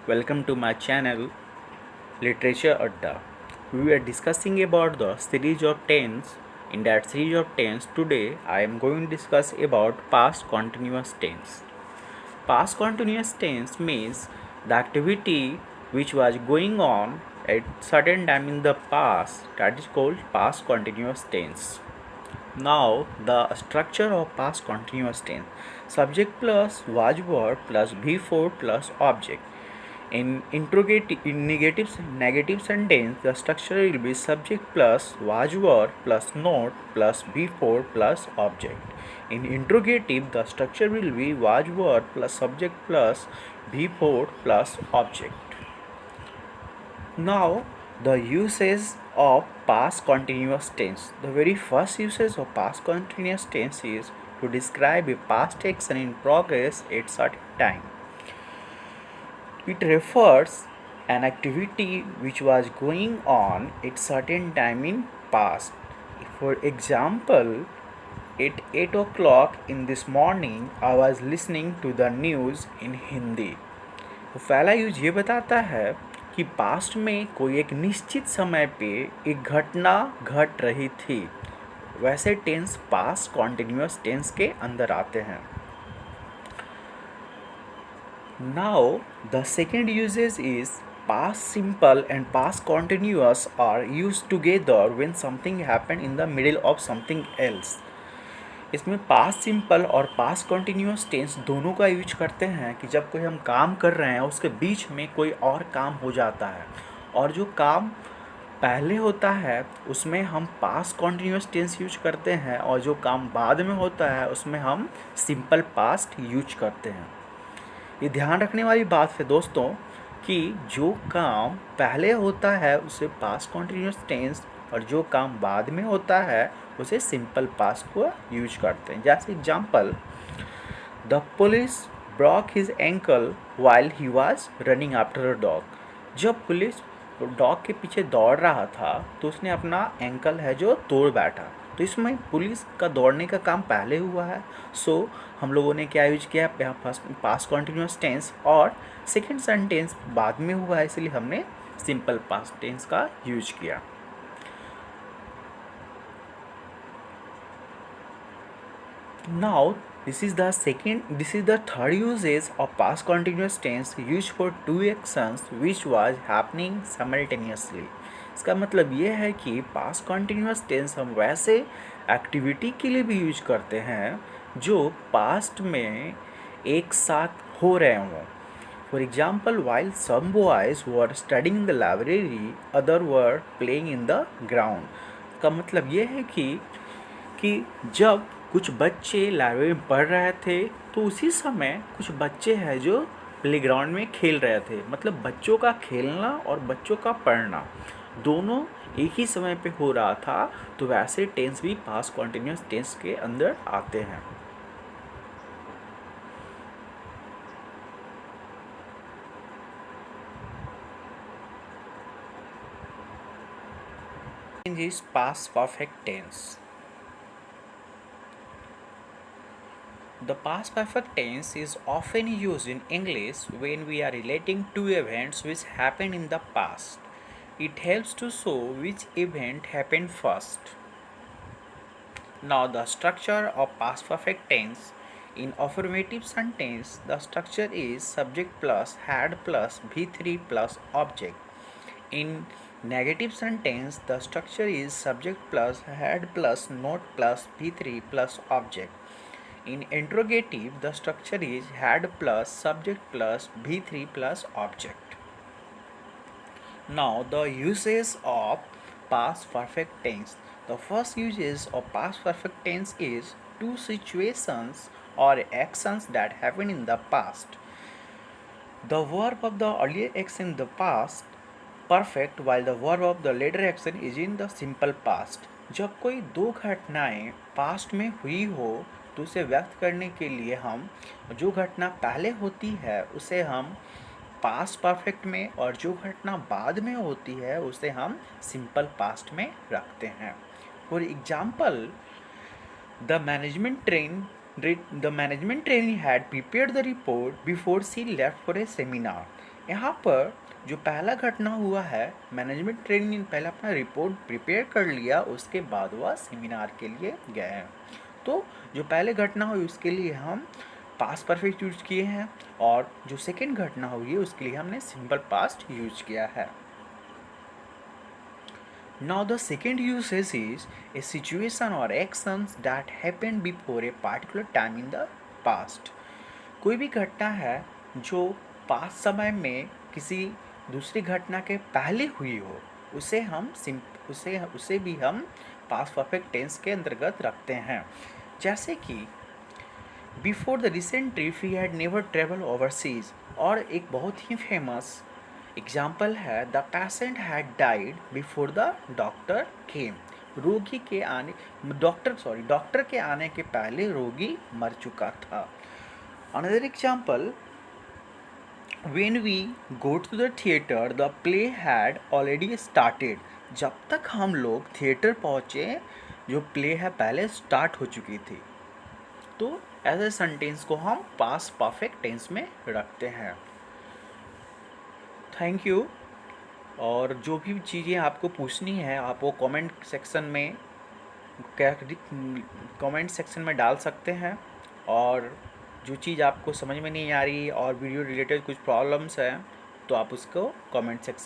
Welcome to my channel Literature Adda. We are discussing about the series of tense. In that series of tense, today I am going to discuss about past continuous tense. Past continuous tense means the activity which was going on at certain time in the past, that is called past continuous tense. Now the structure of past continuous tense: subject plus was verb plus before plus object. In negative sentence, the structure will be subject plus was verb plus note plus before plus object. In interrogative, the structure will be was verb plus subject plus before plus object. Now, the uses of past continuous tense. The very first usage of past continuous tense is to describe a past action in progress at certain time. It refers an activity which was going on at certain time in past. For example, at 8 o'clock in this morning, I was listening to the news in Hindi. तो पहला use ये बताता है कि past में कोई एक निश्चित समय पे एक घटना घट रही थी। वैसे टेंस पास्ट कॉन्टिन्यूस टेंस के अंदर आते हैं। Now the second usage is past simple and past continuous are used together when something happened in the middle of something else. इसमें पास्ट सिंपल और पास्ट कॉन्टिन्यूस टेंस दोनों का use करते हैं कि जब कोई हम काम कर रहे हैं उसके बीच में कोई और काम हो जाता है और जो काम पहले होता है उसमें हम पास्ट कॉन्टिन्यूस टेंस यूज करते हैं और जो काम बाद में होता है उसमें हम सिंपल पास्ट यूज करते हैं। ये ध्यान रखने वाली बात है दोस्तों कि जो काम पहले होता है उसे पास्ट कॉन्टिन्यूस टेंस और जो काम बाद में होता है उसे सिंपल पास्ट को यूज करते हैं। जैसे example, the police Brock his ankle while he was running after a dog. जब पुलिस डॉग के पीछे दौड़ रहा था तो उसने अपना एंकल है जो तोड़ बैठा। तो इसमें पुलिस का दौड़ने का काम पहले हुआ है, सो हम लोगों ने क्या यूज किया, यहाँ पास्ट कॉन्टिन्यूस टेंस, और सेकेंड सेंटेंस बाद में हुआ है इसलिए हमने सिंपल पास्ट टेंस का यूज किया। Now this is the third usage of past continuous tense used for two actions which was happening simultaneously. इसका मतलब ये है कि पास्ट कॉन्टिन्यूस टेंस हम वैसे एक्टिविटी के लिए भी यूज करते हैं जो पास्ट में एक साथ हो रहे हों। For example, while some boys were studying in the library other were playing in the ground. का मतलब ये है कि जब कुछ बच्चे लाइब्रेरी में पढ़ रहे थे तो उसी समय कुछ बच्चे हैं जो प्लेग्राउंड में खेल रहे थे। मतलब बच्चों का खेलना और बच्चों का पढ़ना दोनों एक ही समय पे हो रहा था, तो वैसे टेंस भी पास्ट कॉन्टिन्यूस टेंस के अंदर आते हैं। is past perfect tense. The past perfect tense is often used in English when we are relating two events which happened in the past. It helps to show which event happened first. Now the structure of past perfect tense. In affirmative sentence, the structure is subject plus had plus V3 plus object. In negative sentence, the structure is subject plus had plus note plus V3 plus object. In interrogative, the structure is had plus subject plus V3 plus object. Now the uses of past perfect tense. The first uses of past perfect tense is two situations or actions that happened in the past. The verb of the earlier action in the past perfect while the verb of the later action is in the simple past. जब कोई दो घटनाएं past में हुई हो तो उसे व्यक्त करने के लिए हम जो घटना पहले होती है उसे हम पास्ट परफेक्ट में और जो घटना बाद में होती है उसे हम सिंपल पास्ट में रखते हैं। For example, the management train The management trainee had prepared the report before she left for a seminar. यहाँ पर जो पहला घटना हुआ है, मैनेजमेंट ट्रेनी ने पहले अपना रिपोर्ट प्रिपेयर कर लिया, उसके बाद वह सेमिनार के लिए गए हैं। तो जो पहले घटना हुई उसके लिए हम पास्ट परफेक्ट यूज किए हैं, और जो सेकेंड घटना हुई है उसके लिए हमने सिंपल पास्ट यूज किया है। Now the second usage is a situation or actions that happened before a particular time in the past. कोई भी घटना है जो पास्ट समय में किसी दूसरी घटना के पहले हुई हो, उसे भी हम पास्ट परफेक्ट टेंस के अंतर्गत रखते हैं। जैसे कि before the recent trip he had never travel overseas, और एक बहुत ही फेमस एग्जाम्पल है the patient had died before the doctor केम। रोगी के आने डॉक्टर के आने के पहले रोगी मर चुका था। Another example, when we go to the theater the play had already started। जब तक हम लोग थिएटर पहुँचे जो प्ले है पहले स्टार्ट हो चुकी थी। तो ऐसे सेंटेंस को हम पास्ट परफेक्ट टेंस में रखते हैं। Thank you. और जो भी चीज़ें आपको पूछनी है आप वो कमेंट सेक्शन में डाल सकते हैं, और जो चीज़ आपको समझ में नहीं आ रही और वीडियो रिलेटेड कुछ प्रॉब्लम्स हैं तो आप उसको कमेंट सेक्शन